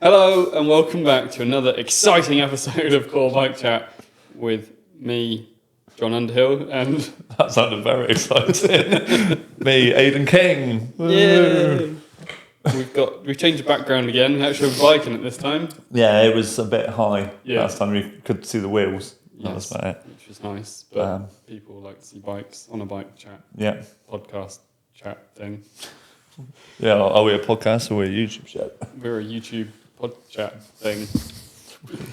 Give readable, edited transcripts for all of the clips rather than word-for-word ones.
Hello and welcome back to another exciting episode of Core Bike Chat with me, John Underhill, and... That sounded very exciting. Me, Aidan King. Yay! We've changed the background again. We actually have a bike in it this time. Yeah, it was a bit high. Yeah. Last time we could see the wheels. That Yes, was about it. which was nice. But people like to see bikes on a bike chat, Yeah. podcast chat thing. Yeah, are we a podcast or are we a YouTube show? We're a YouTube pod chat thing.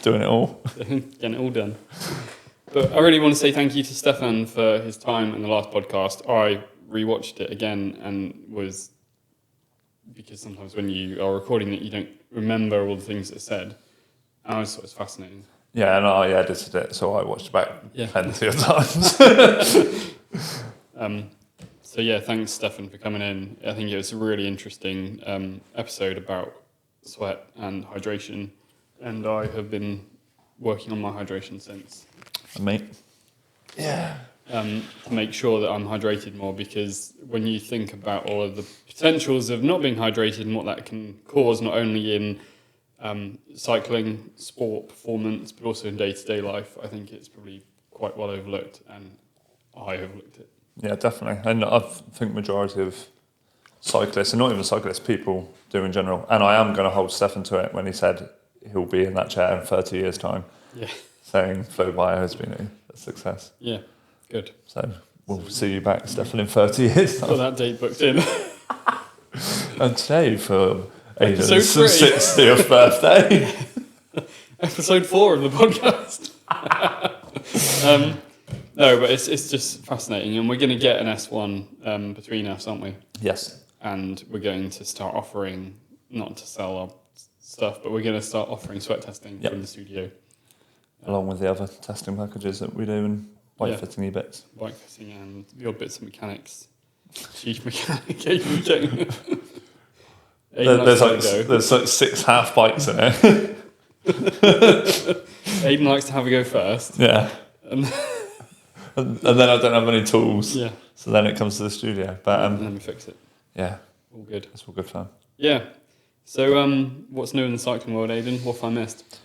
Doing it all. Getting it all done. But I really want to say thank you to Stefan for his time in the last podcast. I rewatched it again and was... Because sometimes when you are recording it, you don't remember all the things that are said. And I just thought it was fascinating. Yeah, and I edited it, so I watched it back plenty of times. So yeah, thanks Stefan for coming in. I think it was a really interesting episode about sweat and hydration. And I have been working on my hydration since. And me? Yeah. To make sure that I'm hydrated more, because when you think about all of the potentials of not being hydrated and what that can cause, not only in cycling, sport, performance, but also in day-to-day life, I think it's probably quite well overlooked, and I overlooked it. Yeah, definitely. And I think majority of cyclists, and not even cyclists, people do in general, and I am going to hold Stefan to it when he said he'll be in that chair in 30 years' time, saying Flowbio has been a success. Yeah. Good. So we'll see you back, Stefan, in 30 years. Got that date booked in. And today for Aidan's Episode 3. 60th birthday. Episode 4 of the podcast. No, but it's just fascinating, and we're going to get an S1 between us, aren't we? Yes. And we're going to start offering, not to sell our stuff, but we're going to start offering sweat testing from the studio. Along with the other testing packages that we do and bike fitting bits. Bike fitting and the odd bits of mechanics. Chief mechanic, Aidan King. There's like 6 half bikes in it. Aidan likes to have a go first. Yeah. And then I don't have any tools. Yeah. So then it comes to the studio. But and then we fix it. Yeah. All good. It's all good fun. Yeah. So what's new in the cycling world, Aidan? What have I missed?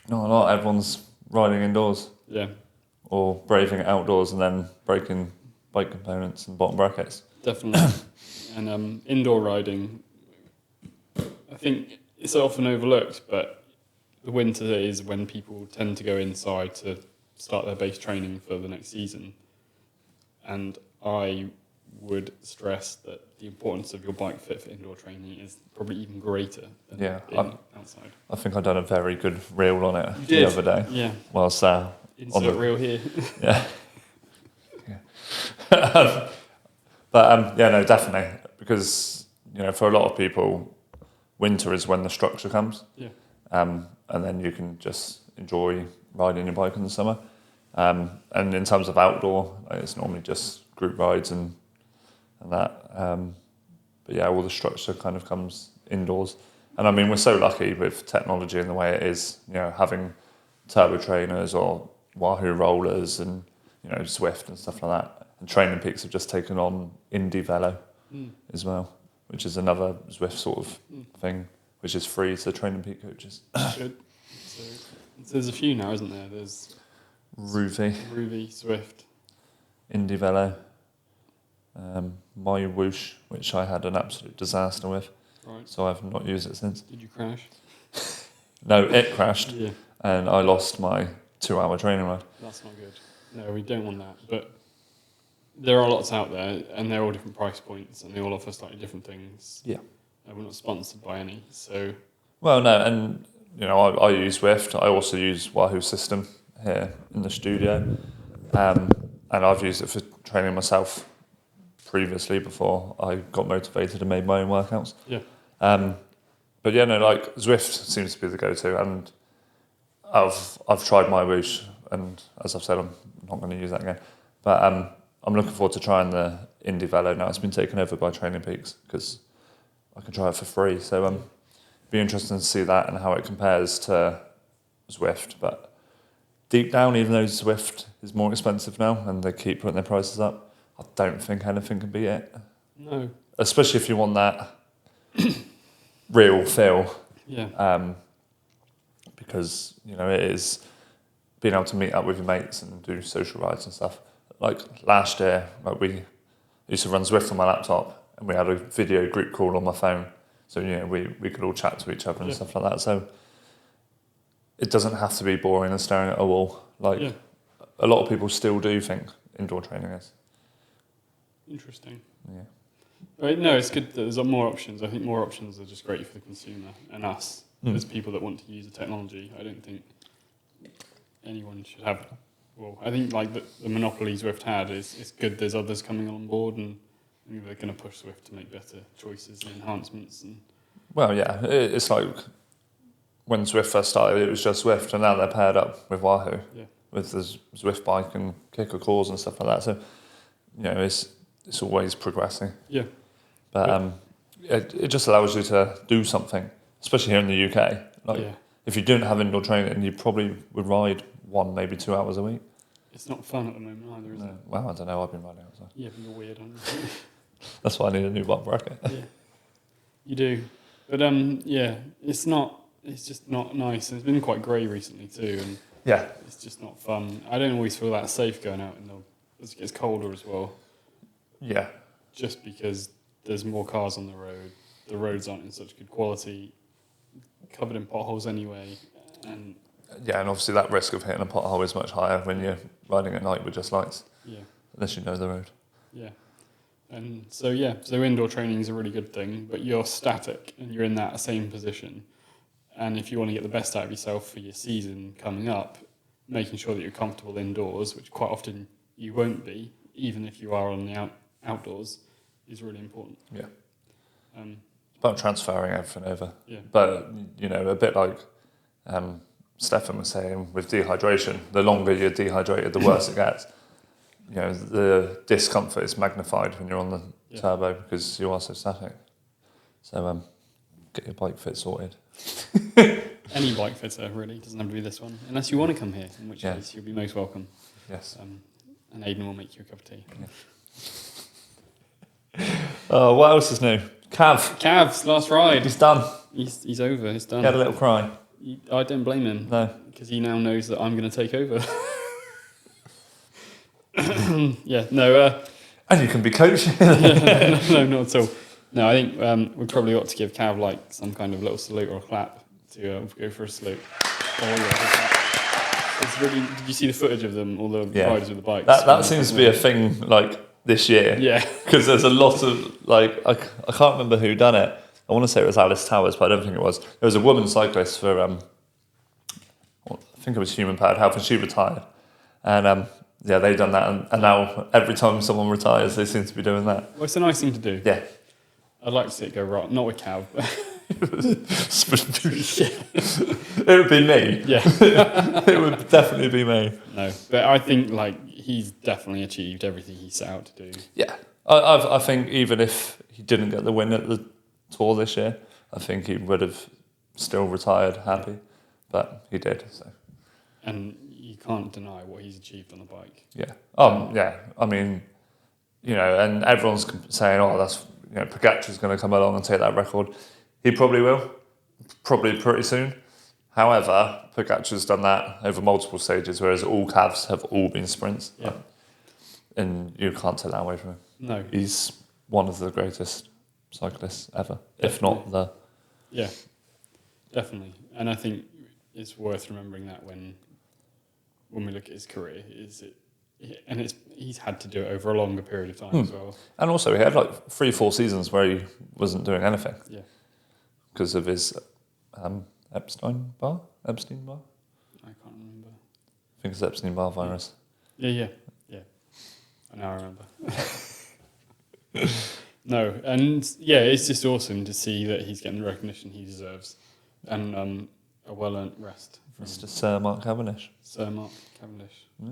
Not a lot. Everyone's riding indoors. Yeah. Or braving it outdoors and then breaking bike components and bottom brackets. Definitely. And indoor riding, I think it's often overlooked, but the winter is when people tend to go inside to start their base training for the next season. And I would stress that the importance of your bike fit for indoor training is probably even greater than outside. I think I've done a very good reel on it the other day. Yeah. Whilst Insert reel here. Yeah. But no, definitely, because for a lot of people, winter is when the structure comes. Yeah. And then you can just enjoy riding your bike in the summer. And in terms of outdoor, it's normally just group rides and that. But yeah, all the structure kind of comes indoors. And I mean, we're so lucky with technology and the way it is, having turbo trainers or Wahoo rollers and Zwift and stuff like that. And Training Peaks have just taken on Indie Velo as well, which is another Zwift sort of thing, which is free to Training Peak coaches. Good. So there's a few now, isn't there? There's Ruvi, Zwift, Indie Velo, My Whoosh, which I had an absolute disaster with, so I've not used it since. Did you crash? No, it crashed, Yeah. and I lost my 2-hour training ride. That's not good. No, we don't want that. But there are lots out there, and they're all different price points, and they all offer slightly different things. Yeah. And we're not sponsored by any, so... Well, no, and, I use Zwift. I also use Wahoo System here in the studio. And I've used it for training myself previously before I got motivated and made my own workouts. Yeah. But Zwift seems to be the go-to, and I've tried my Whoosh, and as I've said, I'm not going to use that again. But I'm looking forward to trying the Indie Velo now. It's been taken over by Training Peaks because I can try it for free. So it'd be interesting to see that and how it compares to Zwift. But deep down, even though Zwift is more expensive now and they keep putting their prices up, I don't think anything can beat it. No. Especially if you want that real feel. Yeah. Because, it is being able to meet up with your mates and do social rides and stuff. Like last year, we used to run Zwift on my laptop and we had a video group call on my phone. So, we could all chat to each other and stuff like that. So it doesn't have to be boring and staring at a wall. Like a lot of people still do think indoor training is. Interesting. Yeah. Right, no, it's good that there's more options. I think more options are just great for the consumer and us as people that want to use the technology. I don't think anyone should have. Well, I think like the monopoly Zwift had is good. There's others coming on board, and I think they're going to push Zwift to make better choices and enhancements. And Well, yeah, it's like when Zwift first started, it was just Zwift, and now they're paired up with Wahoo, with the Zwift bike and Kicker Claws and stuff like that. So, it's always progressing. Yeah. But it just allows you to do something, especially here in the UK. Like, if you didn't have indoor training, you probably would ride 1, maybe 2 hours a week. It's not fun at the moment either, is it? Well, I don't know. I've been riding outside. Yeah, but you're weird, aren't you? That's why I need a new bike bracket. Yeah, you do. But it's not. It's just not nice. And it's been quite grey recently too, and it's just not fun. I don't always feel that safe going out as it gets colder as well. Yeah. Just because there's more cars on the road, the roads aren't in such good quality, covered in potholes anyway, and and obviously that risk of hitting a pothole is much higher when you're riding at night with just lights. Yeah. Unless you know the road. Yeah. And so indoor training is a really good thing, but you're static and you're in that same position. And if you want to get the best out of yourself for your season coming up, making sure that you're comfortable indoors, which quite often you won't be, even if you are on the outdoors, is really important. Yeah. It's about transferring everything over. Yeah. But, a bit like Stefan was saying with dehydration, the longer you're dehydrated, the worse it gets. The discomfort is magnified when you're on the turbo because you are so static. So get your bike fit sorted. Any bike fitter, really. Doesn't have to be this one. Unless you want to come here, in which case you'll be most welcome. Yes. And Aidan will make you a cup of tea. Yeah. What else is new? Cav's last ride. He's done. He's over. He's done. He had a little cry. I don't blame him. No. Because he now knows that I'm going to take over. No. And you can be coaching. No, not at all. No, I think we probably ought to give Cav like some kind of little salute or a clap to go for a salute. It's really. Did you see the footage of them, all the riders with the bikes? That seems to be a thing like this year. Yeah. Because there's a lot of like I can't remember who done it. I want to say it was Alice Towers, but I don't think it was. There was a woman cyclist for I think it was Human Powered Health, and she retired. And they done that, and now every time someone retires, they seem to be doing that. Well, it's a nice thing to do. Yeah. I'd like to see it go right, not with Cav. It would be me. Yeah. It would definitely be me. No, but I think he's definitely achieved everything he set out to do. Yeah. I think even if he didn't get the win at the Tour this year, I think he would have still retired happy, but he did. So. And you can't deny what he's achieved on the bike. Yeah. Yeah. I mean, and everyone's saying, that's Pogacar's going to come along and take that record. He probably will, probably pretty soon. However, Pogacar's done that over multiple stages, whereas all Cavs have all been sprints. Yeah. And you can't take that away from him. No. He's one of the greatest cyclists ever, if not the... Yeah, definitely. And I think it's worth remembering that when we look at his career, he's had to do it over a longer period of time as well. And also he had 3-4 seasons where he wasn't doing anything. Yeah. Because of his Epstein Barr? I can't remember. I think it's Epstein-Barr virus. Yeah. I now remember. No, and it's just awesome to see that he's getting the recognition he deserves, and a well-earned rest from Mr. Sir Mark Cavendish. Sir Mark Cavendish. Yeah.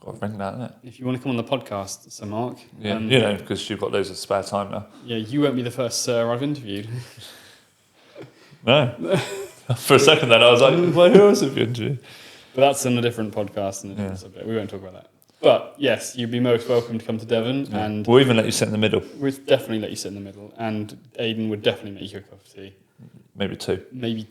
Got to bring that, innit? If you want to come on the podcast, Sir Mark. Yeah, because you've got loads of spare time now. Yeah, you won't be the first Sir I've interviewed. No. For a second then I was like, well, who else have you interviewed? But that's on a different podcast and a different subject. We won't talk about that. But yes, you'd be most welcome to come to Devon, and we'll even let you sit in the middle. we'd definitely let you sit in the middle. And Aidan would definitely make you a cup of tea. Maybe 2. Maybe,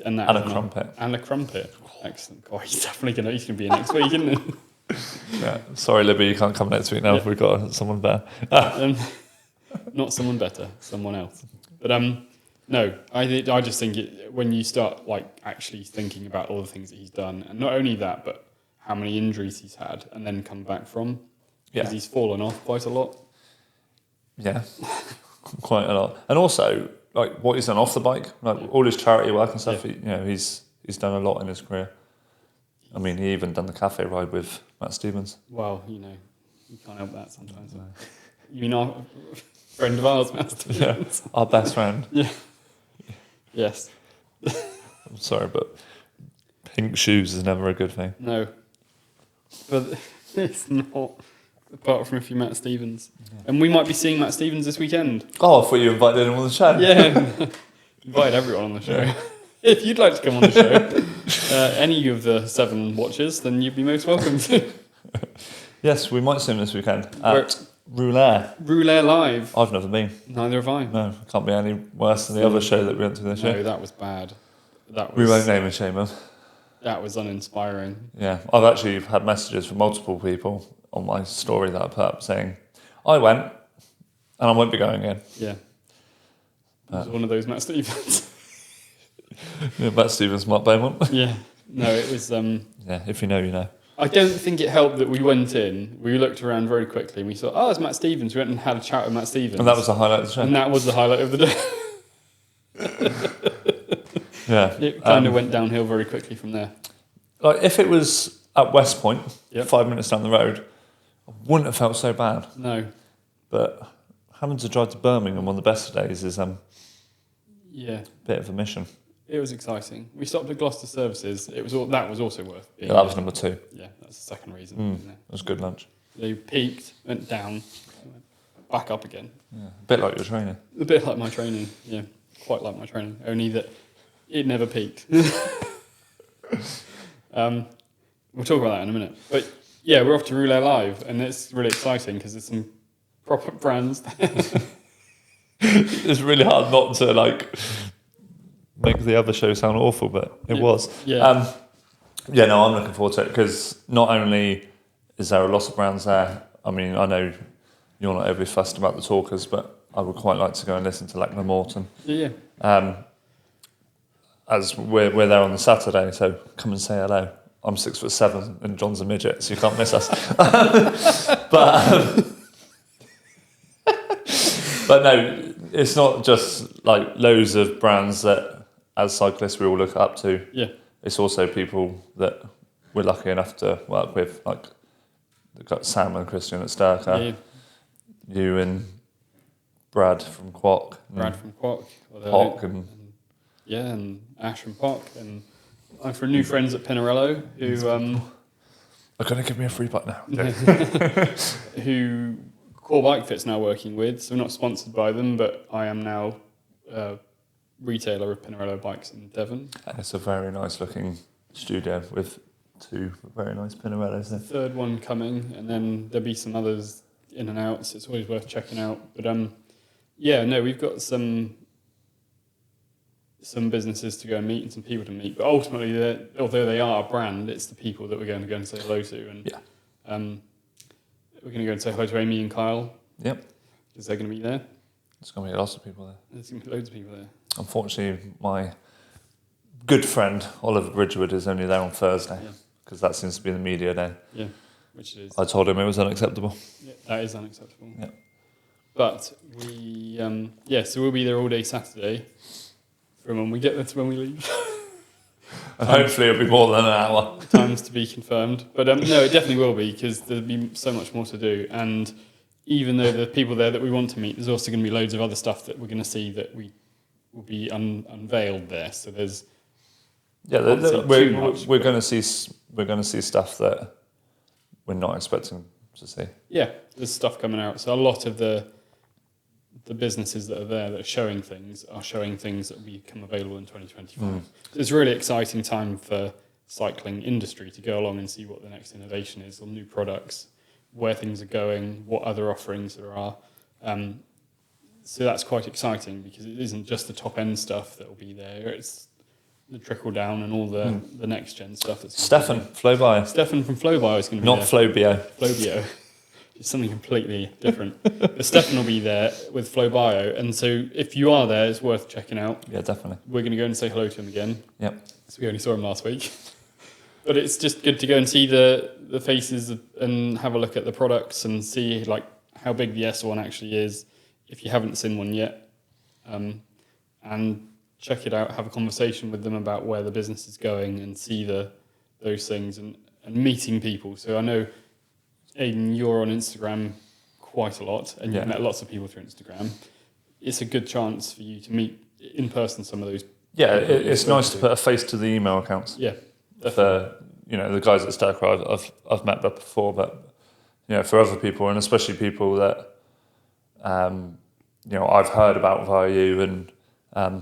and that And is a crumpet. And a crumpet. Excellent. God, he's definitely going to be here next week, isn't he? Yeah. Sorry, Libby, you can't come next week now. Yeah. We've got someone better. Not someone better, someone else. But no, I just think when you start like actually thinking about all the things that he's done, and not only that, but how many injuries he's had and then come back from, because he's fallen off quite a lot. Yeah, quite a lot. And also, like what he's done off the bike, like all his charity work and stuff. Yeah. He's done a lot in his career. I mean, he even done the cafe ride with Matt Stevens. Well, you can't help that sometimes. No. You know, friend of ours, Matt Stevens. Yeah, our best friend. Yeah. Yes. I'm sorry, but pink shoes is never a good thing. No. But it's not, apart from if you Matt Stevens. Yeah. And we might be seeing Matt Stevens this weekend. Oh, I thought you invited him on the show. Yeah. Invite everyone on the show. Yeah. If you'd like to come on the show, any of the 7 watchers, then you'd be most welcome to. Yes, we might see him this weekend at Rouleur. Rouleur Live. I've never been. Neither have I. No, it can't be any worse than the other show that we went to this year. No, that was bad. We won't name and shame him. That was uninspiring. Yeah, I've actually had messages from multiple people on my story that I put up saying, I went and I won't be going again. Yeah. It was one of those Matt Stevens. Yeah, Matt Stevens, Mark Beaumont. Yeah. No, it was... yeah, if you know, you know. I don't think it helped that we went in, we looked around very quickly and we thought, it's Matt Stevens. We went and had a chat with Matt Stevens. And that was the highlight of the show. And that was the highlight of the day. Yeah. It kind of went downhill very quickly from there. Like, if it was at West Point, Yep. 5 minutes down the road, I wouldn't have felt so bad. No. But having to drive to Birmingham on the best of days is Yeah. a bit of a mission. It was exciting. We stopped at Gloucester Services. That was also worth being. Yeah, that was number 2. Yeah, that's the second reason. Isn't it? It was a good lunch. They peaked, went down, went back up again. Yeah. A bit like your training. A bit like my training. Yeah, quite like my training. Only that it never peaked. We'll talk about that in a minute. But yeah, we're off to Rouleur Live, and it's really exciting because there's some proper brands there. It's really hard not to make the other show sound awful, but it was. Yeah. No, I'm looking forward to it because not only is there a lot of brands there. I mean, I know you're not overly fussed about the talkers, but I would quite like to go and listen to Lackner Morton. Yeah. As we're there on the Saturday, so come and say hello. I'm 6'7" and John's a midget, so you can't miss us. But no, it's not just like loads of brands that, as cyclists, we all look up to. Yeah. It's also people that we're lucky enough to work with, like they've got Sam and Christian at Sturker, you and Brad from Quack, Pock, and Ash from Pock, and I'm for new friends at Pinarello who are going to give me a free bike now. who Core Bike Fit's now working with. So we're not sponsored by them, but I am now a retailer of Pinarello bikes in Devon. And it's a very nice looking studio with 2 very nice Pinarellos there. Third one coming, and then there'll be some others in and out, so it's always worth checking out. But we've got some businesses to go and meet and some people to meet. But ultimately, although they are a brand, it's the people that we're going to go and say hello to. And we're going to go and say hello to Amy and Kyle. Yep. Because they're going to be there. There's going to be lots of people there. There's going to be loads of people there. Unfortunately, my good friend Oliver Bridgewood is only there on Thursday because that seems to be the media day. Yeah, which it is. I told him it was unacceptable. Yeah, that is unacceptable. Yeah. But we, so we'll be there all day Saturday from when we get there to when we leave. And hopefully it'll be more than an hour. Times to be confirmed. But no, it definitely will be because there'll be so much more to do. And even though there are people there that we want to meet, there's also going to be loads of other stuff that we're going to see that we will be unveiled there. So there's we're going to see stuff that we're not expecting to see. Yeah, there's stuff coming out. So a lot of the businesses that are there that are showing things that will become available in 2025. So it's a really exciting time for cycling industry to go along and see what the next innovation is or new products. where things are going, what other offerings there are. So that's quite exciting because it isn't just the top end stuff that will be there. It's the trickle down and all the next gen stuff. That's Stefan, Flowbio. Stefan from Flowbio is going to be Not there. Flowbio. Flowbio. It's something completely different. But Stefan will be there with Flowbio. And so if you are there, it's worth checking out. Yeah, definitely. We're going to go and say hello to him again. Yep. So we only saw him last week. But it's just good to go and see the faces and have a look at the products and see like how big the S1 actually is if you haven't seen one yet. And check it out, have a conversation with them about where the business is going and see those things and meeting people. So I know, Aidan, you're on Instagram quite a lot and you've met lots of people through Instagram. It's a good chance for you to meet in person some of those. Yeah, it's nice to put a face to the email accounts. Yeah. For the guys at Stacker, I've met before, but for other people, and especially people that I've heard about via you and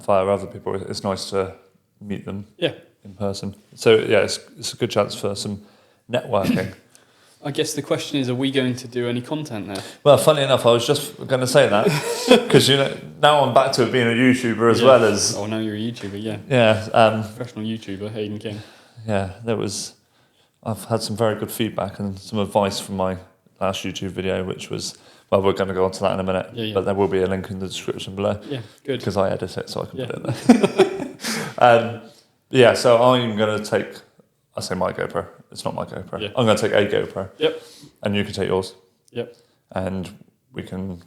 via other people, it's nice to meet them in person. So yeah, it's a good chance for some networking. I guess the question is, are we going to do any content there? Well, funny enough, I was just going to say that because now I'm back to being a YouTuber as well as. Oh, now you're a YouTuber, yeah. Yeah. Professional YouTuber, Aidan King. Yeah, I've had some very good feedback and some advice from my last YouTube video, which was, well, we're going to go on to that in a minute, but there will be a link in the description below. Yeah, good. Because I edit it, so I can put it there. So I'm going to take, I say my GoPro, it's not my GoPro. Yeah. I'm going to take a GoPro. Yep. And you can take yours. Yep. And we can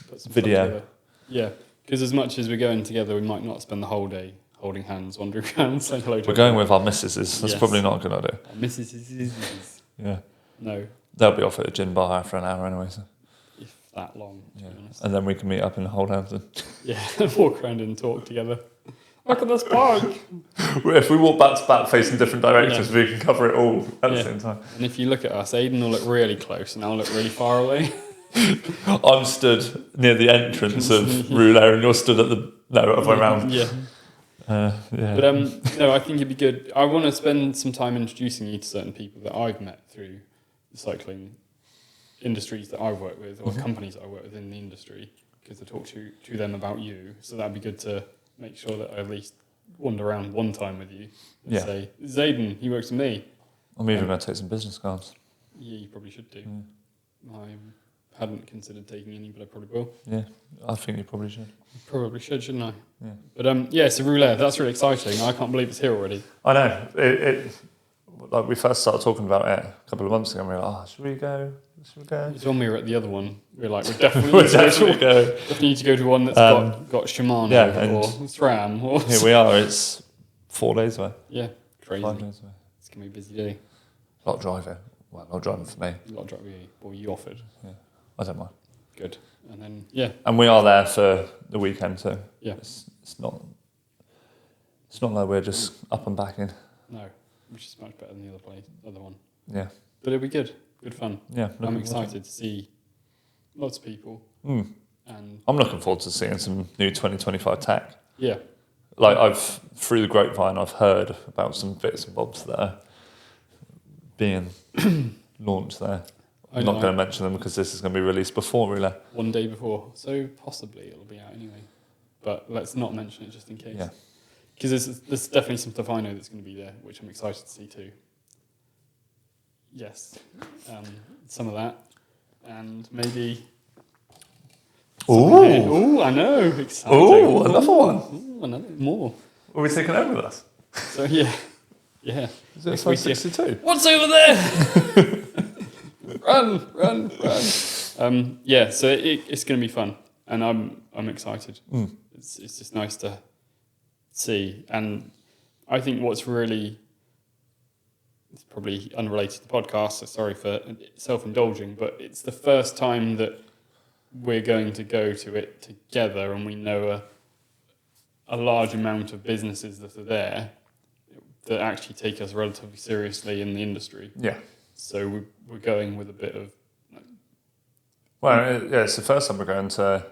put some video. Yeah, because as much as we're going together, we might not spend the whole day holding hands, wandering around, saying hello to We're going with our missuses. That's probably not a good idea. Our missuses. Yeah. No. They'll be off at a gin bar after an hour anyway. So. If that long, to be honest. And then we can meet up and hold hands. And walk around and talk together. Look at this park. If we walk back to back facing different directions, we can cover it all at the same time. And if you look at us, Aidan will look really close and I'll look really far away. I'm stood near the entrance of rouleur and you're stood at the other way around. Yeah. But I think it'd be good. I want to spend some time introducing you to certain people that I've met through the cycling industries that I've worked with, or companies that I work with in the industry, because I talk to them about you. So that'd be good to make sure that I at least wander around one time with you and say, "This is Aidan, he works with me." I'm even going to take some business cards. Yeah, you probably should do. I hadn't considered taking any, but I probably will. Yeah, I think you probably should. Probably should, shouldn't I? Yeah. But so rouleur, that's really exciting. I can't believe it's here already. I know. It like we first started talking about it a couple of months ago, and we were like, should we go? Should we go? It's when we were at the other one. We were like, we definitely need to go to one that's got Shimano or SRAM. Or here we are. It's 4 days away. Yeah, crazy. 5 days away. It's going to be a busy day. A lot of driving. Well, not driving for me. A lot of driving. Well, you offered. Yeah, I don't mind. Good. And then, And we are there for the weekend, so it's not like we're just up and back in. No, which is much better than the other one. Yeah. But it'll be good. Good fun. Yeah. I'm excited to see lots of people. And I'm looking forward to seeing some new 2025 tech. Yeah. Like through the grapevine, I've heard about some bits and bobs that are being launched there. I'm not going to mention them because this is going to be released before rouleur. One day before, so possibly it'll be out anyway. But let's not mention it just in case. Yeah. Because there's definitely some stuff I know that's going to be there, which I'm excited to see too. Yes. Some of that. And maybe... Ooh, I know. Exciting. Ooh, another one. Ooh, another more. Are we taking home with us? So, yeah. Is it size 62? What's over there? Run. So it's going to be fun. And I'm excited. It's just nice to see. And I think what's really... It's probably unrelated to the podcast, so sorry for self-indulging, but it's the first time that we're going to go to it together and we know a large amount of businesses that are there that actually take us relatively seriously in the industry. Yeah. So we're going with a bit of... Well, it's the first time we're going to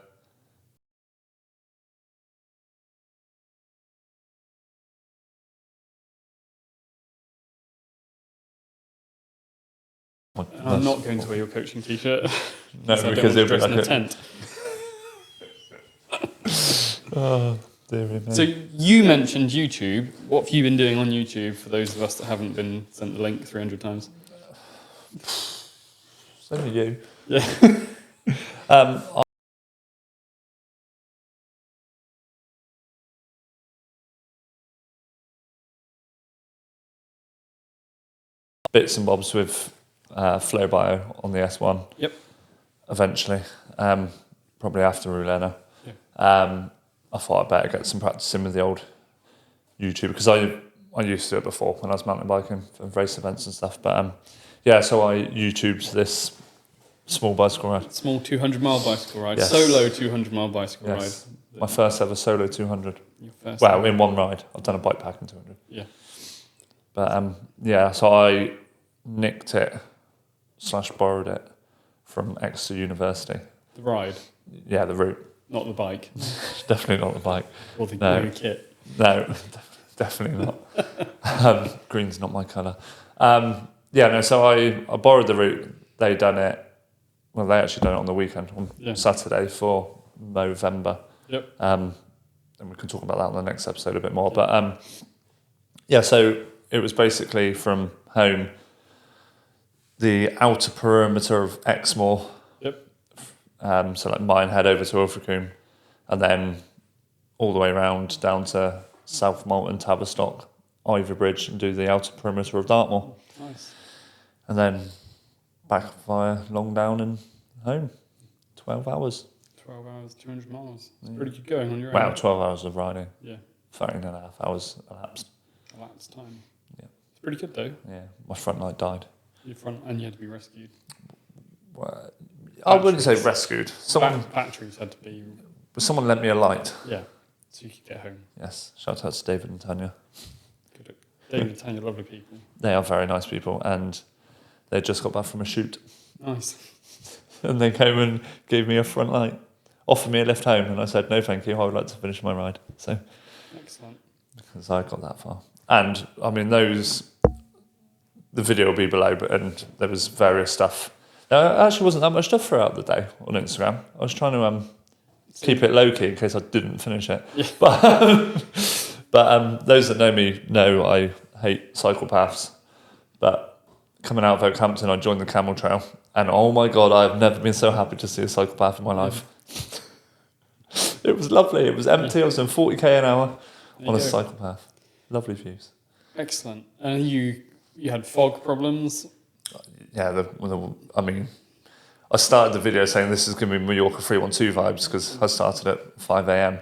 And I'm not going to wear your coaching t-shirt. No, because it'll be dress in a like tent. Oh, dear me. So you mentioned YouTube. What have you been doing on YouTube for those of us that haven't been sent the link 300 times? So are you. Yeah. Bits and bobs with Flowbio on the S1. Yep. Eventually, probably after rouleur. Yeah. I thought I'd better get some practice in with the old YouTube because I used to do it before when I was mountain biking for race events and stuff. But so I YouTubed this small bicycle ride. Small 200-mile bicycle ride. Yes. Solo 200-mile bicycle ride. My first ever solo 200. Your first Well, in one ride. I've done a bike pack in 200. Yeah. But so I nicked it / borrowed it from Exeter University. The ride. Yeah, the route. Not the bike. Definitely not the bike. Or the kit. No, definitely not. Green's not my colour. So I borrowed the route. They done it. Well, they actually done it on the weekend, on Saturday for November. Yep. And we can talk about that on the next episode a bit more. But so it was basically from home, the outer perimeter of Exmoor. Yep. So like Minehead over to Ilfracombe, and then all the way around down to South Malton, Tavistock, Ivor Bridge, and do the outer perimeter of Dartmoor. Nice. And then back via Longdown and home. 12 hours. 12 hours, 200 miles. It's pretty good going on your own. Wow, 12 hours of riding. Yeah. 13 and a half hours elapsed. Elapsed time. Yeah. It's pretty good though. Yeah, my front light died. Your front, and you had to be rescued. Well, I wouldn't say rescued. Batteries had to be. Someone lent me a light. Yeah, so you could get home. Yes, shout out to David and Tanya. Good. David and Tanya, lovely people. They are very nice people, and they just got back from a shoot. Nice. And they came and gave me a front light, offered me a lift home, and I said, no thank you, I would like to finish my ride. So, excellent. Because I got that far. And, I mean, the video will be below, and there was various stuff. There actually wasn't that much stuff throughout the day on Instagram. I was trying to keep it low-key in case I didn't finish it. Yeah. But those that know me know I hate cycle paths. But coming out of Oakhampton, I joined the Camel Trail. And oh my God, I've never been so happy to see a cycle path in my life. It was lovely. It was empty. I was doing 40k an hour on a cycle path. Lovely views. Excellent. And you had fog problems? Yeah, I started the video saying this is going to be Mallorca 312 vibes because I started at 5 a.m.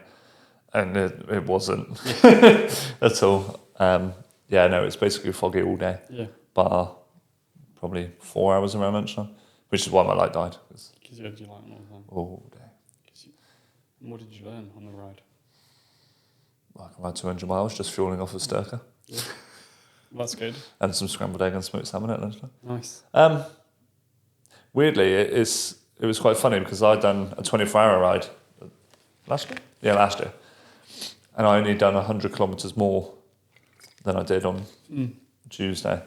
and it wasn't at all. It's basically foggy all day. Yeah. But probably 4 hours around lunchtime, which is why my light died. Because you had your light on all the time. All day. What did you learn on the ride? I can ride 200 miles just fueling off of Sturka. Yeah. Well, that's good. And some scrambled egg and smoked salmon at lunchtime. Nice. Weirdly, it was quite funny because I'd done a 24-hour ride last year. Yeah, last year, and I only done 100 kilometres more than I did on Tuesday,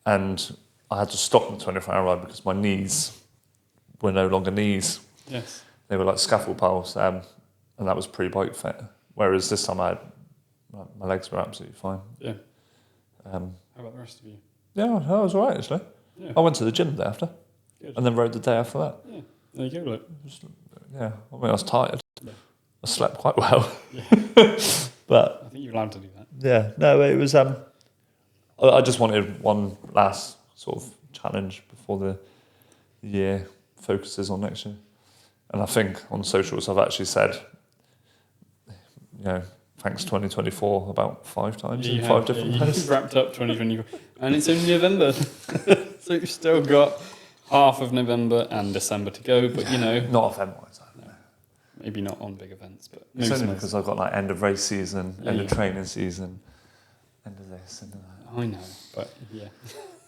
and I had to stop the 24-hour ride because my knees were no longer knees. Yes. They were like scaffold poles, and that was pre-bike fit. Whereas this time my legs were absolutely fine. Yeah. How about the rest of you? Yeah, I was all right actually. Yeah. I went to the gym the day after. Good. And then rode the day after that. Yeah, there you go, look. Yeah, I mean, I was tired. Yeah. I slept quite well. Yeah. But I think you're allowed to do that. Yeah, no, it was. I just wanted one last sort of challenge before the year focuses on next year. And I think on socials I've actually said, thanks 2024 about 5 times in 5 different ways. You've wrapped up 2024. And it's only November. So you've still got half of November and December to go, but Not event-wise, no, maybe not on big events, but it's only because I've got like end of race season, end of training season, end of this, end of that. I know, but yeah.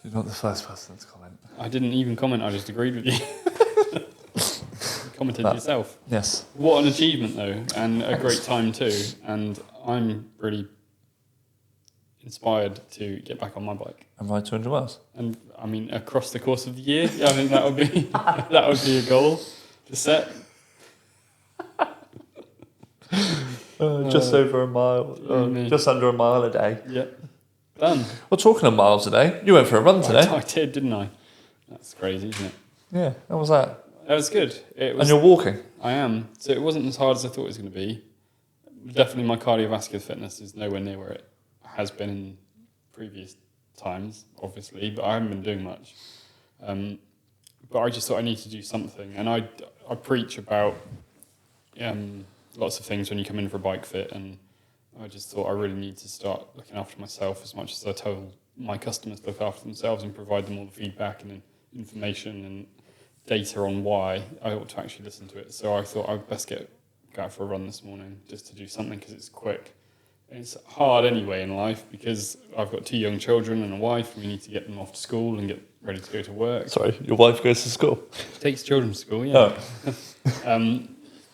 You're not the first person to comment. I didn't even comment, I just agreed with you. You commented yourself. Yes. What an achievement though, and a great time too, and I'm really inspired to get back on my bike. And ride 200 miles. And I mean, across the course of the year, I think that would be a goal to set. Just over a mile, just under a mile a day. Yep, done. Well, talking of miles a day, you went for a run today. I did, didn't I? That's crazy, isn't it? Yeah, how was that? That was good. It was, And you're walking? I am. So it wasn't as hard as I thought it was going to be. Definitely my cardiovascular fitness is nowhere near where it has been in previous times, obviously, but I haven't been doing much. But I just thought I need to do something. And I preach about lots of things when you come in for a bike fit, and I just thought I really need to start looking after myself as much as I tell my customers to look after themselves and provide them all the feedback and information and data on why I ought to actually listen to it. So I thought I'd best go out for a run this morning just to do something because it's quick. And it's hard anyway in life because I've got 2 young children and a wife, and we need to get them off to school and get ready to go to work. Sorry, your wife goes to school? Takes children to school, yeah. Oh.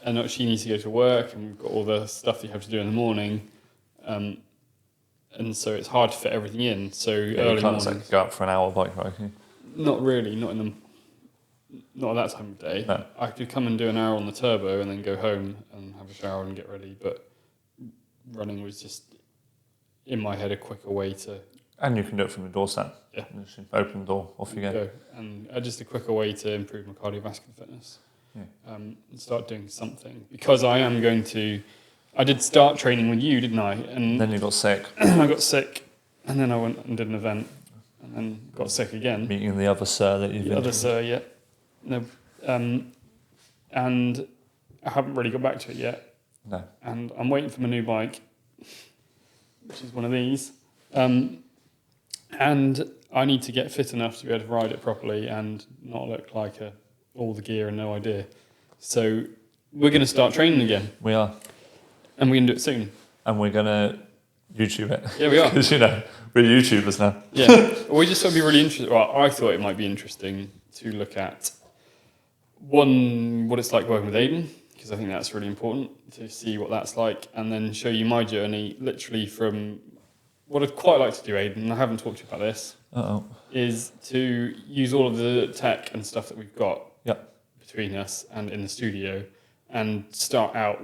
And she needs to go to work, and we've got all the stuff that you have to do in the morning. And so it's hard to fit everything in. So early mornings. You can't go out for an hour bike ride, can you? Not really, not at that time of day. No. I could come and do an hour on the turbo and then go home and have a shower and get ready. But running was just, in my head, a quicker way to... And you can do it from the doorstep. Yeah. You just open the door, off you go. And just a quicker way to improve my cardiovascular fitness. Yeah. And start doing something. Because I am going to... I did start training with you, didn't I? And then you got sick. I got sick. And then I went and did an event. And then got sick again. Meeting the other sir that you've been... The other sir, yeah. No. And I haven't really got back to it yet. No. And I'm waiting for my new bike, which is one of these. And I need to get fit enough to be able to ride it properly and not look like all the gear and no idea. So we're going to start training again. We are. And we're going to do it soon. And we're going to YouTube it. Yeah, we are. Because, we're YouTubers now. Yeah. Well, we just thought it'd be really interesting. Well, I thought it might be interesting to look at, one, what it's like working with Aidan, because I think that's really important to see what that's like, and then show you my journey, literally from what I'd quite like to do, Aidan, and I haven't talked to you about this, is to use all of the tech and stuff that we've got between us and in the studio, and start out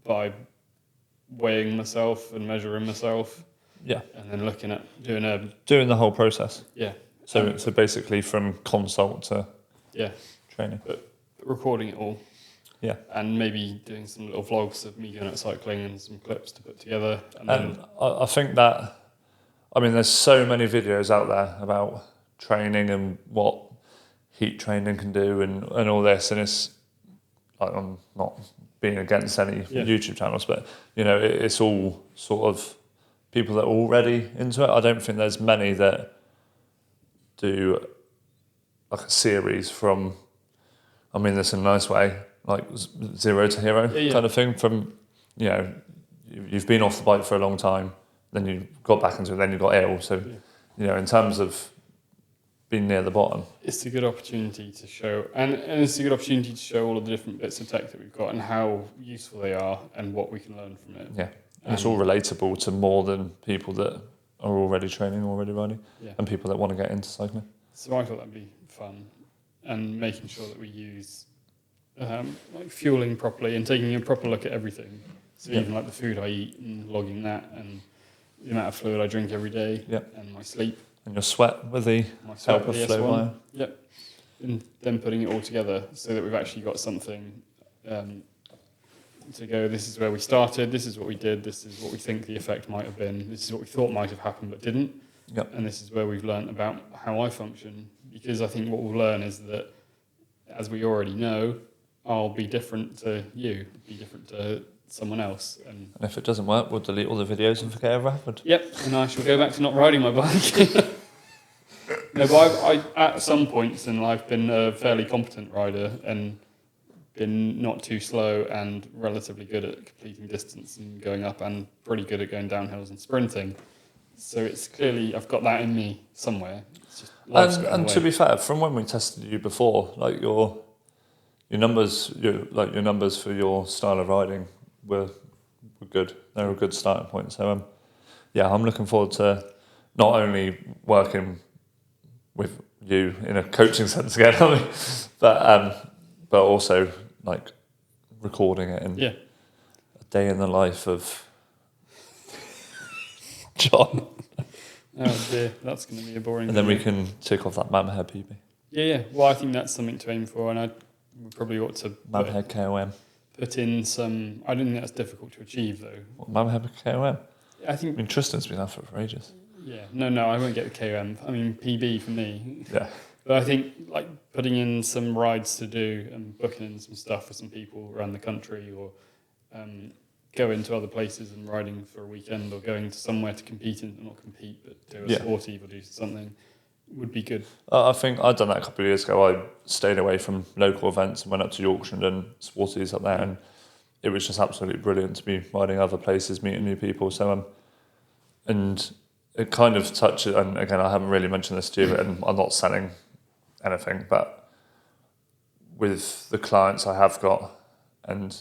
by weighing myself and measuring myself. Yeah. And then looking at doing the whole process. Yeah. So basically from consult to training. But recording it all. Yeah. And maybe doing some little vlogs of me going out cycling and some clips to put together. And I think that, there's so many videos out there about training and what heat training can do and all this, and it's like, I'm not being against any YouTube channels, but it's all sort of people that are already into it. I don't think there's many that do like a series from, I mean this in a nice way, like zero to hero kind of thing, from, you've been off the bike for a long time, then you got back into it, then you got ill. So, in terms of being near the bottom, it's a good opportunity to show, and it's a good opportunity to show all of the different bits of tech that we've got and how useful they are and what we can learn from it. Yeah, and it's all relatable to more than people that are already training, already riding, and people that want to get into cycling. So I thought that'd be fun, and making sure that we use like fueling properly and taking a proper look at everything. So even like the food I eat and logging that, and the amount of fluid I drink every day, and my sleep. And your sweat with the help of Flowbio. Yep. And then putting it all together so that we've actually got something to go, this is where we started, this is what we did, this is what we think the effect might have been, this is what we thought might have happened but didn't. Yep. And this is where we've learned about how I function. Because I think what we'll learn is that, as we already know, I'll be different to you, be different to someone else. And if it doesn't work, we'll delete all the videos and forget it ever happened. Yep, and I shall go back to not riding my bike. No, but I at some points in life been a fairly competent rider and been not too slow and relatively good at completing distance and going up, and pretty good at going down hills and sprinting. So it's clearly I've got that in me somewhere. It's just and to be fair, from when we tested you before, like your numbers, your numbers for your style of riding were good. They were a good starting point. So yeah, I'm looking forward to not only working with you in a coaching sense again, but also like recording it in Yeah. a day in the life of Jon. Oh dear, that's going to be a boring. And then we video. can tick off that Mam Hair PB. Yeah. Well, I think that's something to aim for, and we probably ought to Mam Hair KOM. put in some. I don't think that's difficult to achieve though. What, Mam Hair KOM? I think. I mean, Tristan's been after it for ages. Yeah. No, I won't get the KOM. I mean PB for me. Yeah. But I think like putting in some rides to do and booking in some stuff for some people around the country, or going to other places and riding for a weekend, or going to somewhere to compete in, not compete, but do a sportive or do something, would be good. I think I'd done that a couple of years ago. I stayed away from local events and went up to Yorkshire and done sporties up there, and it was just absolutely brilliant to be riding other places, meeting new people. So and it kind of touches, and again, I haven't really mentioned this to you, and I'm not selling anything, but with the clients I have got, and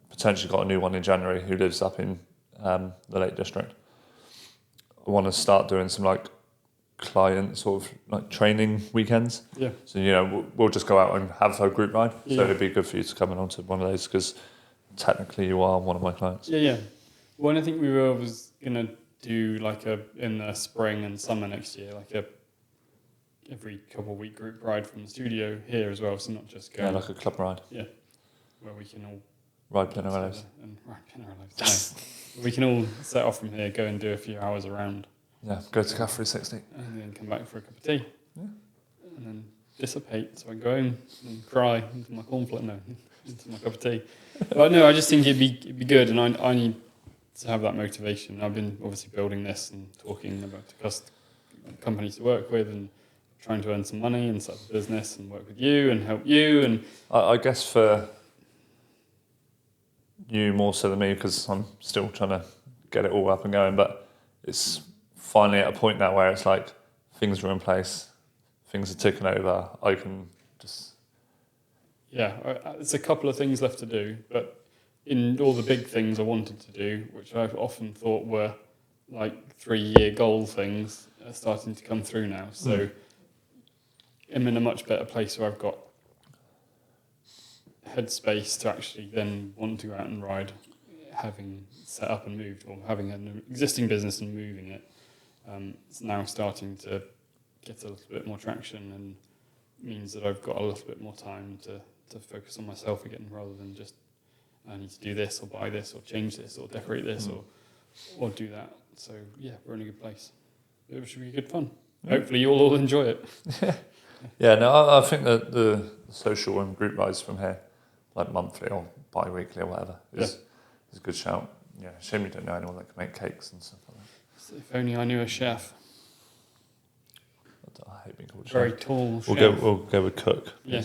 potentially got a new one in January who lives up in the Lake District, I want to start doing some like client sort of like training weekends. Yeah. So, you know, we'll just go out and have a group ride. Yeah. So it'd be good for you to come along to one of those, because technically you are one of my clients. Yeah. Well, I think was going to do like in the spring and summer next year, like every couple of week group ride from the studio here as well. So not just going. Yeah, like a club ride. Yeah. Where we can all Ride Pinarellos. And ride Pinarellos. No. We can all set off from here, go and do a few hours around. Yeah, go to Cafe 360. And then come back for a cup of tea. Yeah. And then dissipate. So I go home and cry into my cornflake. No, into my cup of tea. But no, I just think it'd be good, and I need to have that motivation. I've been obviously building this and talking about companies to work with, and trying to earn some money and set up a business and work with you and help you. And I guess for you more so than me, because I'm still trying to get it all up and going, but it's finally at a point now where it's like things are in place, things are ticking over. I can just... Yeah, there's a couple of things left to do, but in all the big things I wanted to do, which I've often thought were like 3-year goal things, are starting to come through now. So I'm in a much better place where I've got headspace to actually then want to go out and ride, having set up and moved, or having an existing business and moving it. It's now starting to get a little bit more traction, and means that I've got a little bit more time to focus on myself again, rather than just I need to do this or buy this or change this or decorate this or do that. So yeah, we're in a good place. It should be good fun. Hopefully you'll all enjoy it. Yeah, no, I think that the social and group rides from here, like monthly or bi-weekly or whatever, is a good shout. Yeah, shame you don't know anyone that can make cakes and stuff like that. So if only I knew a chef. I hate being called Very chef. tall chef. We'll go with cook. Yeah.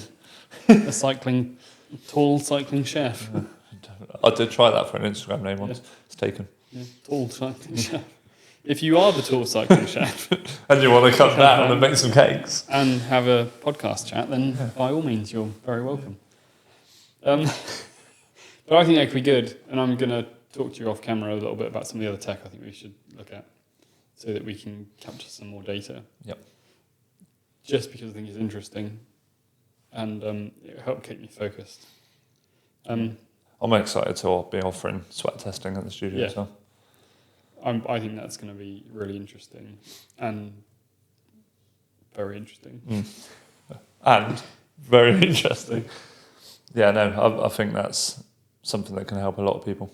Tall cycling chef. Yeah, I did try that for an Instagram name once. Yeah. It's taken. Yeah, tall cycling chef. If you are the tall cycling chef And you want to come down and make some cakes and have a podcast chat, then by all means you're very welcome. But I think that could be good, and I'm going to talk to you off camera a little bit about some of the other tech I think we should look at, so that we can capture some more data. Yep. Just because I think it's interesting, and it'll help keep me focused. I'm excited to be offering sweat testing at the studio as well. I think that's going to be really interesting and very interesting. And very interesting. Yeah, no, I think that's something that can help a lot of people.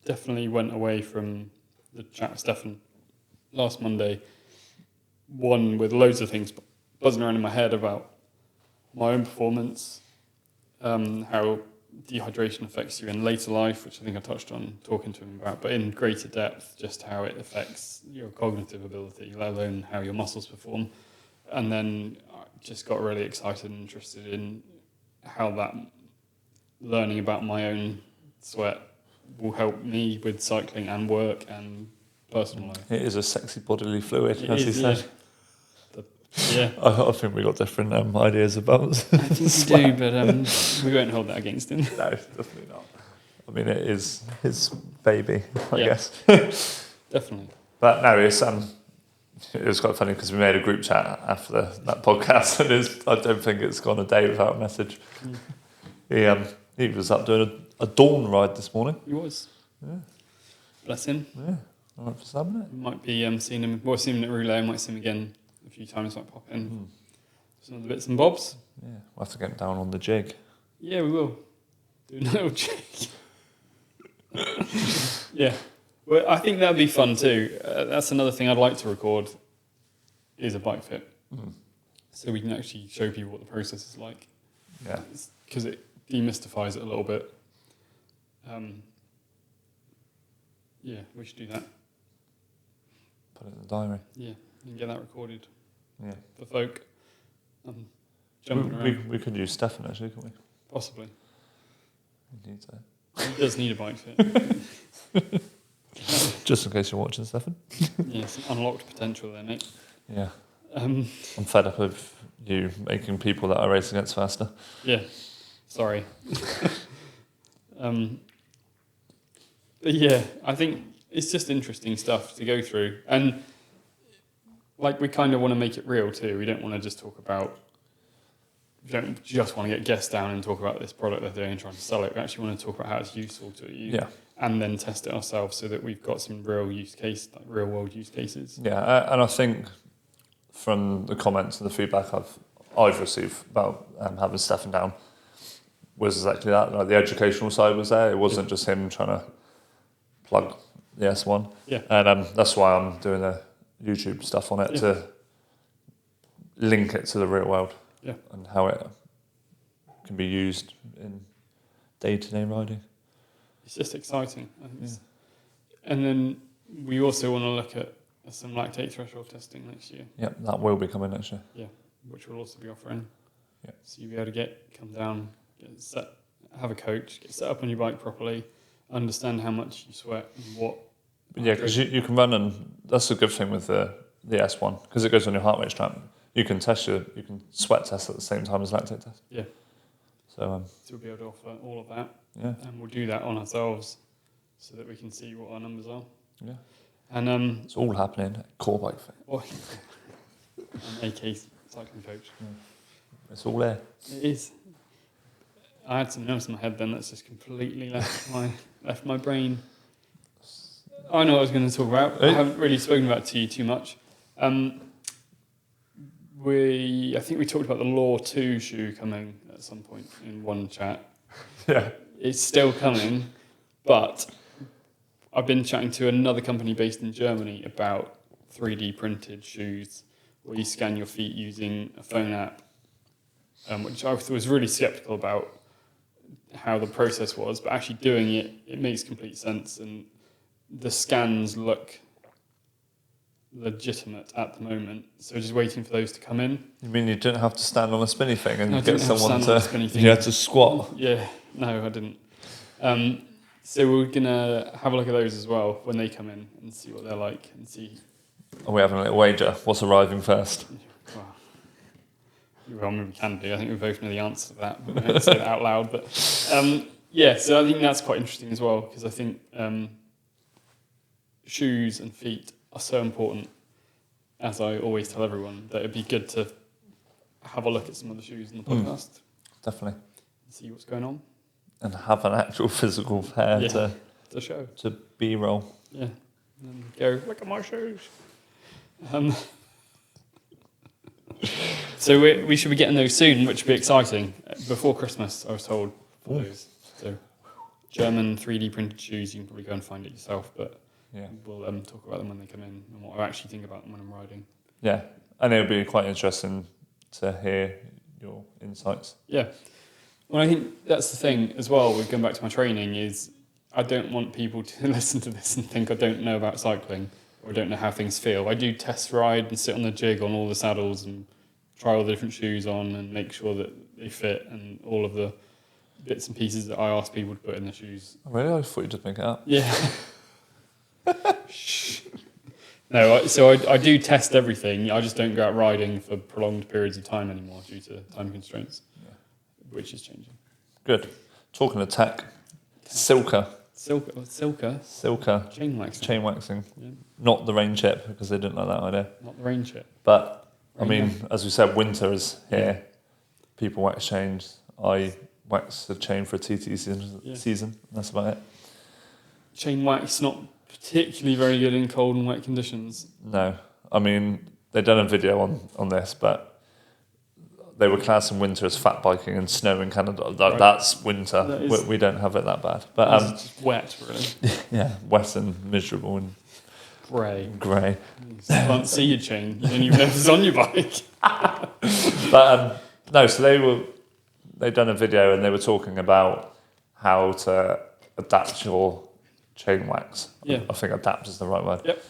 Definitely went away from the chat with Stefan last Monday, one with loads of things buzzing around in my head about my own performance, how dehydration affects you in later life, which I think I touched on talking to him about, but in greater depth, just how it affects your cognitive ability, let alone how your muscles perform. And then I just got really excited and interested in how that learning about my own sweat will help me with cycling and work and personal life. It is a sexy bodily fluid, as he said. Yeah. I think we got different ideas about I think we do, but we won't hold that against him. No, definitely not. I mean, it is his baby, I guess. Definitely. But no, it was quite funny because we made a group chat after that podcast, and I don't think it's gone a day without a message. He was up doing a dawn ride this morning. He was. Yeah. Bless him. Yeah, all right for some, isn't it? Might be seeing him. Well, seen him at rouleur. Might see him again a few times. Might pop in. Some of the bits and bobs. Yeah, we'll have to get down on the jig. Yeah, we will. Do a little jig. Yeah. Well, I think that'd be fun too. That's another thing I'd like to record. Is a bike fit, so we can actually show people what the process is like. Yeah. Because it demystifies it a little bit. Yeah, we should do that. Put it in the diary. Yeah, and get that recorded. Yeah. For folk. Jumping around. We could use Stefan actually, couldn't we? Possibly. He needs it. He does need a bike fit. Just in case you're watching, Stefan. Yeah, some unlocked potential there, mate. Yeah. Um, I'm fed up of you making people that I race against faster. Yeah, sorry. But yeah, I think it's just interesting stuff to go through. And like we kind of want to make it real too. We don't want to just talk about, we don't just want to get guests down and talk about this product that they're doing and trying to sell it. We actually want to talk about how it's useful to you. Yeah. And then test it ourselves so that we've got some real use case, like real world use cases. Yeah, and I think from the comments and the feedback I've received about having Stefan down was exactly that. Like the educational side was there. It wasn't just him trying to plug the S1. Yeah. And that's why I'm doing the YouTube stuff on it to link it to the real world. Yeah. And how it can be used in day-to-day riding. It's just exciting. I think and then we also want to look at some lactate threshold testing next year. Yeah, that will be coming next year. Yeah, which we'll also be offering. Yeah. So you'll be able to come down, get set, have a coach, get set up on your bike properly, understand how much you sweat and what. Yeah, because you can run, and that's a good thing with the S1 because it goes on your heart rate strap. You can sweat test at the same time as lactate test. Yeah. So we'll be able to offer all of that. Yeah. And we'll do that on ourselves so that we can see what our numbers are. Yeah. And it's all happening at Core Bike Fit. I'm AK cycling coach. Yeah. It's all there. It is. I had something else in my head then that's just completely left my brain. I know what I was going to talk about. I haven't really spoken about it to you too much. I think we talked about the Law 2 shoe coming at some point in one chat. Yeah. It's still coming, but I've been chatting to another company based in Germany about 3D printed shoes where you scan your feet using a phone app, which I was really skeptical about how the process was, but actually doing it, it makes complete sense, and the scans look legitimate at the moment, so just waiting for those to come in. You mean you didn't have to stand on a spinny thing and No, get someone to... You You had to squat? Yeah, no, I didn't. So we're going to have a look at those as well when they come in and see what they're like and see... Are we having a little wager? What's arriving first? Well, I mean, we can do. I think we both know the answer to that, but we don't say that out loud. But yeah, so I think that's quite interesting as well, because I think shoes and feet are so important, as I always tell everyone, that it'd be good to have a look at some of the shoes in the podcast. Definitely. And see what's going on. And have an actual physical pair to show. To B-roll. Yeah. And go, look at my shoes. So we should be getting those soon, which would be exciting. Before Christmas, I was told, for those. So German 3D printed shoes, you can probably go and find it yourself, but we'll talk about them when they come in and what I actually think about them when I'm riding. Yeah, and it would be quite interesting to hear your insights. Yeah. Well, I think that's the thing as well with going back to my training is I don't want people to listen to this and think I don't know about cycling or I don't know how things feel. I do test ride and sit on the jig on all the saddles and try all the different shoes on and make sure that they fit and all of the bits and pieces that I ask people to put in the shoes. Oh, really? I thought you'd just make it up. Yeah. No, so I do test everything. I just don't go out riding for prolonged periods of time anymore due to time constraints, which is changing. Good. Talking of tech, Silka Silka. Chain waxing. Chain waxing. Yeah. Not the rain chip, because they didn't like that idea. Not the rain chip. But, I mean, as we said, winter is here. People wax chains. I wax a chain for a TT season. That's about it. Chain wax, not particularly very good in cold and wet conditions. No. I mean, they've done a video on this, but they were classing winter as fat biking and snow in Canada. That's winter. We don't have it that bad. But it's just wet, really. Yeah, wet and miserable and grey. You can't see your chain. You don't even know if it's on your bike. But no, so they'd done a video and they were talking about how to adapt your chain wax. Yeah. I think adapt is the right word. Yep.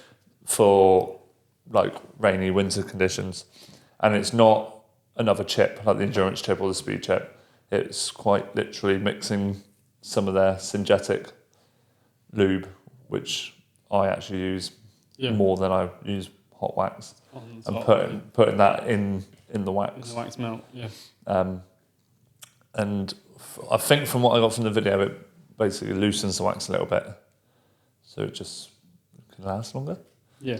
For like rainy winter conditions. And it's not another chip like the endurance chip or the speed chip. It's quite literally mixing some of their synthetic lube, which I actually use more than I use hot wax, and putting that in the wax. In the wax melt, yeah. And I think from what I got from the video, it basically loosens the wax a little bit, so it just can last longer. Yeah.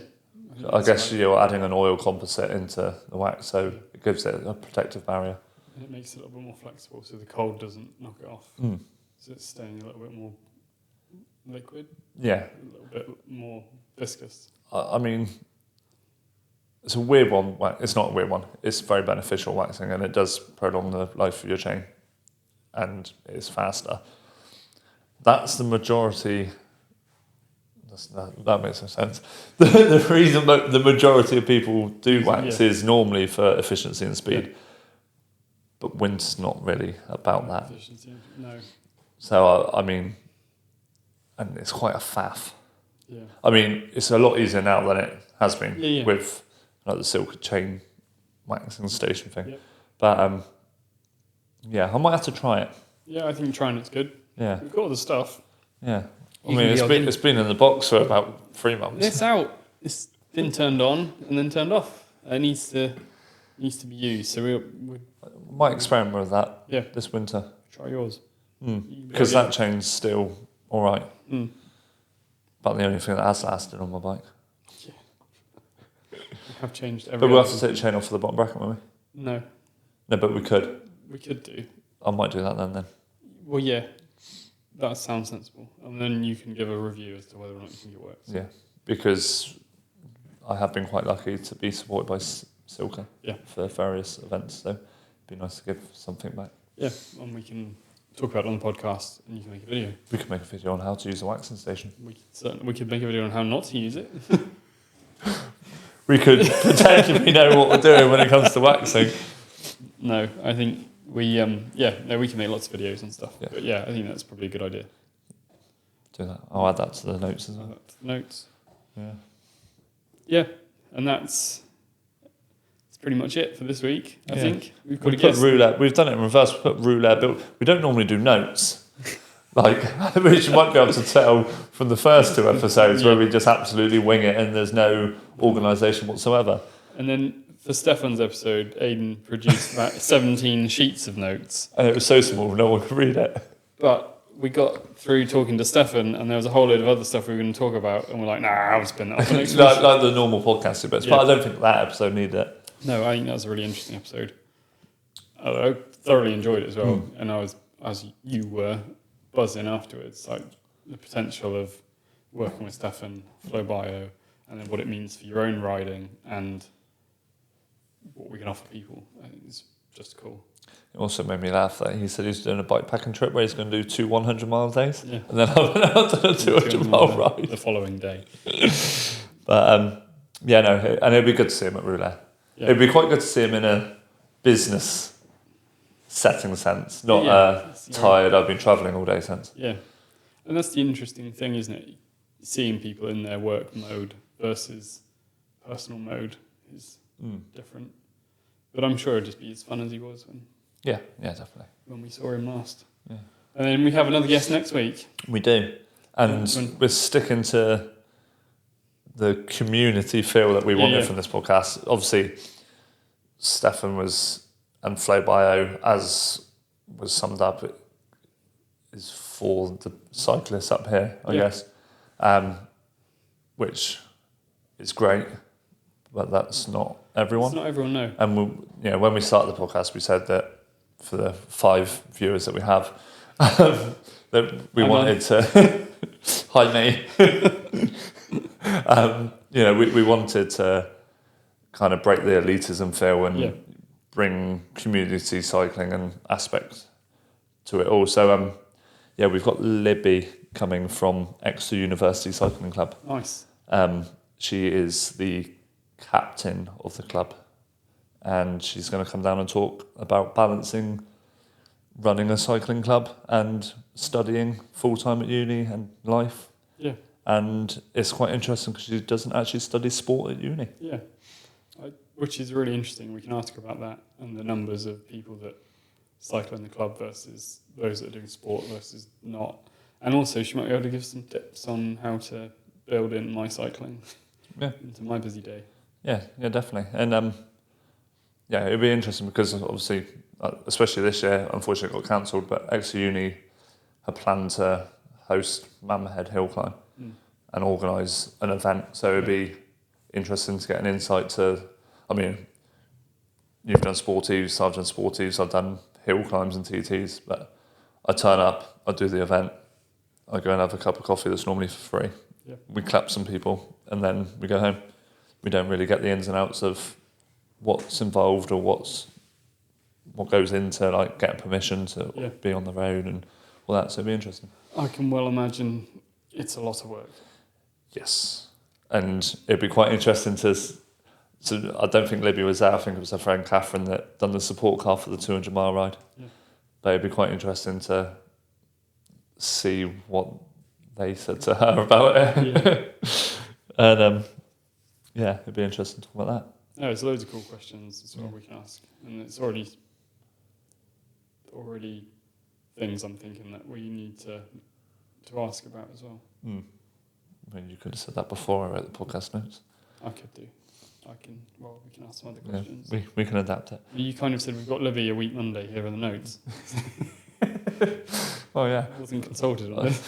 I guess you're adding an oil composite into the wax, so it gives it a protective barrier. And it makes it a little bit more flexible, so the cold doesn't knock it off. So it's staying a little bit more liquid. Yeah. A little bit more viscous. I mean, it's a weird one. Well, it's not a weird one. It's very beneficial waxing, and it does prolong the life of your chain, and it's faster. That's the majority. That makes no sense. The reason that the majority of people do wax is normally for efficiency and speed, but winter's not really about that. Efficiency, no. So I mean, and it's quite a faff. Yeah. I mean, it's a lot easier now than it has been with like the silk chain waxing station thing. Yep. But I might have to try it. Yeah, I think trying it's good. Yeah. We've got all the stuff. Yeah. I mean, it's been in the box for about 3 months. It's out. It's been turned on and then turned off. It needs to be used. So we might experiment with that. Yeah. This winter. Try yours. Because that chain's still all right. But the only thing that has lasted on my bike. Yeah. We have changed everything. But we'll have to take the chain off for the bottom bracket, won't we? No. No, but we could. We could do. I might do that then. Well, yeah. That sounds sensible. And then you can give a review as to whether or not you think it works. Yeah, because I have been quite lucky to be supported by Silka for various events, so it'd be nice to give something back. Yeah, and we can talk about it on the podcast and you can make a video. We could make a video on how to use the waxing station. We could make a video on how not to use it. We could potentially know what we're doing when it comes to waxing. No, I think we can make lots of videos and stuff. Yeah. But yeah, I think that's probably a good idea. Do that. I'll add that to the notes as well. Add that to the notes. Yeah. Yeah, and that's pretty much it for this week. I think we've got to put rouleur. We've done it in reverse. We put rouleur built. We don't normally do notes. Like, which you might be able to tell from the first 2 episodes where we just absolutely wing it and there's no organisation whatsoever. And then for Stefan's episode, Aidan produced about 17 sheets of notes. And it was so small, no one could read it. But we got through talking to Stefan and there was a whole load of other stuff we were going to talk about and we're like, nah, I'll spin that off the next week. like the normal podcasting bits. But I don't think that episode needed it. No, I think that was a really interesting episode. I thoroughly enjoyed it as well. And I was, as you were, buzzing afterwards, like the potential of working with Stefan, Flowbio, and then what it means for your own riding and what we can offer people. I think it's just cool. It also made me laugh that he said he's doing a bike packing trip where he's going to do 2 100-mile days. Yeah. And then I went out on a 200-mile ride. The following day. But, and it'd be good to see him at rouleur. Yeah. It'd be quite good to see him in a business setting sense, not tired, I've been travelling all day sense. Yeah. And that's the interesting thing, isn't it? Seeing people in their work mode versus personal mode is different. But I'm sure it'd just be as fun as he was when... Yeah, definitely. When we saw him last. Yeah. And then we have another guest next week. We do. And we're sticking to the community feel that we wanted from this podcast. Obviously, Stefan and Flowbio, as was summed up, is for the cyclists up here, I guess, which is great, but that's not everyone. It's not everyone, no. And when we started the podcast, we said that for the 5 viewers that we have, that we wanted to. Hi, mate. We wanted to kind of break the elitism feel and bring community cycling and aspects to it all. So, we've got Libby coming from Exeter University Cycling Club. Nice. She is the captain of the club, and she's going to come down and talk about balancing running a cycling club and studying full-time at uni and life. Yeah. And it's quite interesting because she doesn't actually study sport at uni. Yeah. Which is really interesting. We can ask her about that and the numbers of people that cycle in the club versus those that are doing sport versus not. And also she might be able to give some tips on how to build in my cycling into my busy day. Yeah, definitely. And it'd be interesting because obviously, especially this year, unfortunately it got cancelled, but Exeter Uni had planned to host Mammoth Hill Climb and organise an event. So it'd be interesting to get an insight to, I mean, you've done sportives, I've done sportives, I've done hill climbs and TTs, but I turn up, I do the event, I go and have a cup of coffee that's normally for free. Yeah. We clap some people and then we go home. We don't really get the ins and outs of what's involved or what goes into like getting permission to be on the road and all that. So it'd be interesting. I can well imagine it's a lot of work. Yes, and it'd be quite interesting to. So I don't think Libby was there. I think it was her friend Catherine that done the support car for the 200-mile ride. Yeah. But it'd be quite interesting to see what they said to her about it. Yeah. And it'd be interesting to talk about that. No, there's loads of cool questions as well we can ask, and it's already things I'm thinking that we need to ask about as well. I mean, you could have said that before I wrote the podcast notes. I could do. We can ask some other questions. Yeah, we can adapt it. You kind of said we've got Livy a week Monday here in the notes. Oh yeah. I wasn't consulted on this.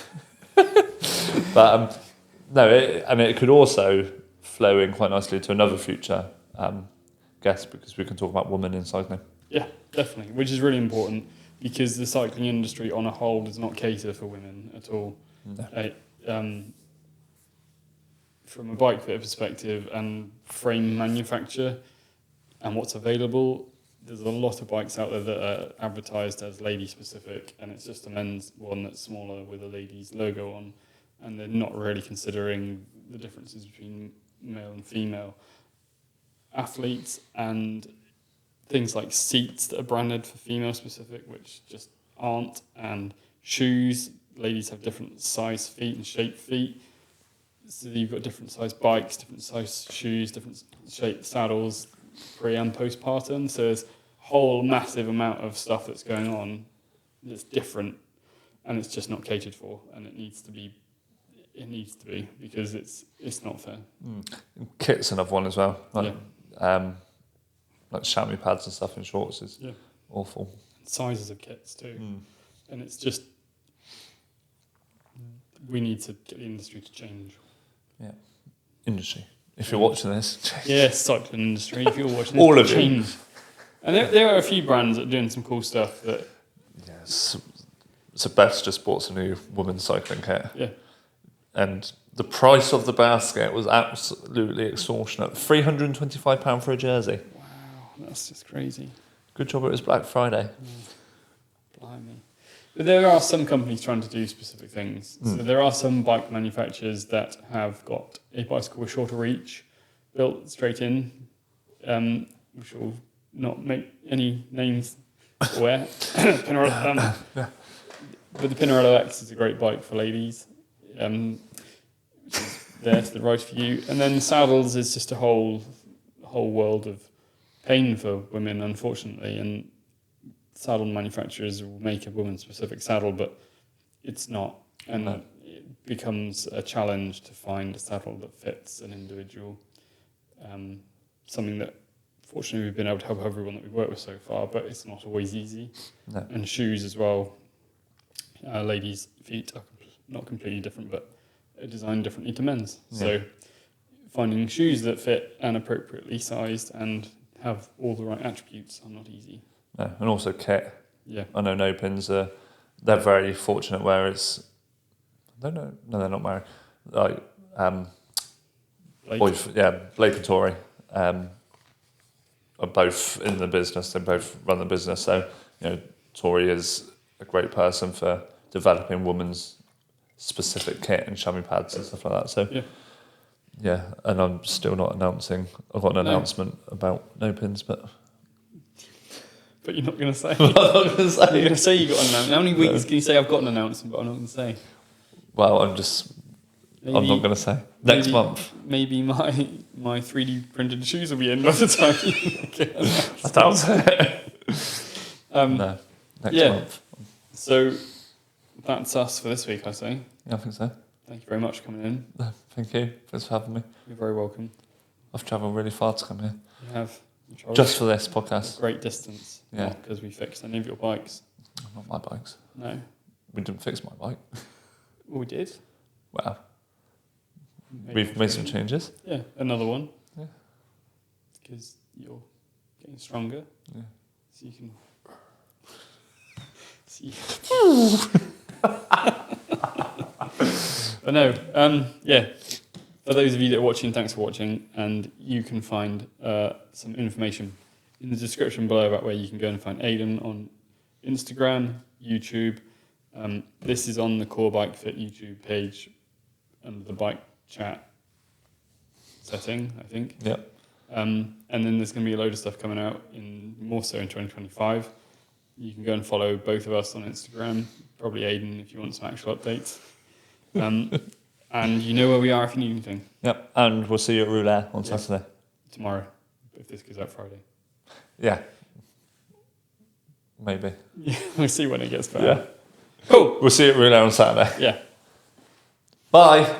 But it could also flow in quite nicely to another future guest because we can talk about women in cycling. Yeah, definitely, which is really important because the cycling industry on a whole does not cater for women at all. No. From a bike fitter perspective and frame manufacture and what's available, there's a lot of bikes out there that are advertised as lady specific, and it's just a men's one that's smaller with a lady's logo on, and they're not really considering the differences between male and female athletes, and things like seats that are branded for female specific, which just aren't, and shoes. Ladies have different size feet and shaped feet. So you've got different size bikes, different size shoes, different shaped saddles, pre and postpartum. So there's a whole massive amount of stuff that's going on that's different, and it's just not catered for, and it needs to be because it's not fair. Kit's another one as well. Like chamois pads and stuff in shorts is awful. Sizes of kits too, and it's just we need to get the industry to change. Yeah, industry. If you're watching this, change. Yeah, cycling industry. If you're watching this, all of change. And there are a few brands that are doing some cool stuff. That so Beth's just bought some new women's cycling kit. Yeah, and the price of the basket was absolutely extortionate. £325 for a jersey. Wow, that's just crazy. Good job it was Black Friday. Blimey. But there are some companies trying to do specific things. So there are some bike manufacturers that have got a bicycle with shorter reach built straight in, which will not make any names aware. Pinarello, but the Pinarello X is a great bike for ladies. Which is there to the right for you. And then saddles is just a whole world of pain for women, unfortunately. And saddle manufacturers will make a woman-specific saddle, but it's not. And it becomes a challenge to find a saddle that fits an individual. Something that, fortunately, we've been able to help everyone that we've worked with so far, but it's not always easy. No. And shoes as well. Ladies' feet are not completely different, but are designed differently to men's. Yeah. So finding shoes that fit and appropriately sized and have all the right attributes are not easy. No, and also kit. Yeah. I know no pins are, they're very fortunate where it's, I don't know, no, they're not married. Like, Blake and Tori are both in the business. They both run the business. So, Tori is a great person for developing women's specific kit and chamois pads and stuff like that. So, yeah, and I'm still not announcing. I've got an announcement about no pins, but you're not going to say. I'm not going to say. You're going to say you got an announcement. How many weeks can you say I've got an announcement, but I'm not going to say? Well, I'm not going to say. Next month. Maybe my 3D printed shoes will be in by the time you get announced. I doubt it. No, next month. So that's us for this week, I say. Yeah, I think so. Thank you very much for coming in. No, thank you. Thanks for having me. You're very welcome. I've travelled really far to come here. You have. Just for this podcast. Great distance. Yeah. Because we fixed any of your bikes. Not my bikes. No. We didn't fix my bike. Well, we did. Well, we've made some changes. Yeah, another one. Yeah. Because you're getting stronger. Yeah. So you can... But no, for those of you that are watching, thanks for watching, and you can find some information in the description below about where you can go and find Aidan on Instagram, YouTube. This is on the Core Bike Fit YouTube page under the bike chat setting, I think. Yep. And then there's going to be a load of stuff coming out more so in 2025. You can go and follow both of us on Instagram, probably Aidan if you want some actual updates. And you know where we are if you need anything. Yep, and we'll see you at Rouleur on Saturday. Tomorrow, if this goes out Friday. Yeah. Maybe. Yeah, we'll see when it gets back. Yeah. Cool. We'll see you at Rouleur on Saturday. Yeah. Bye.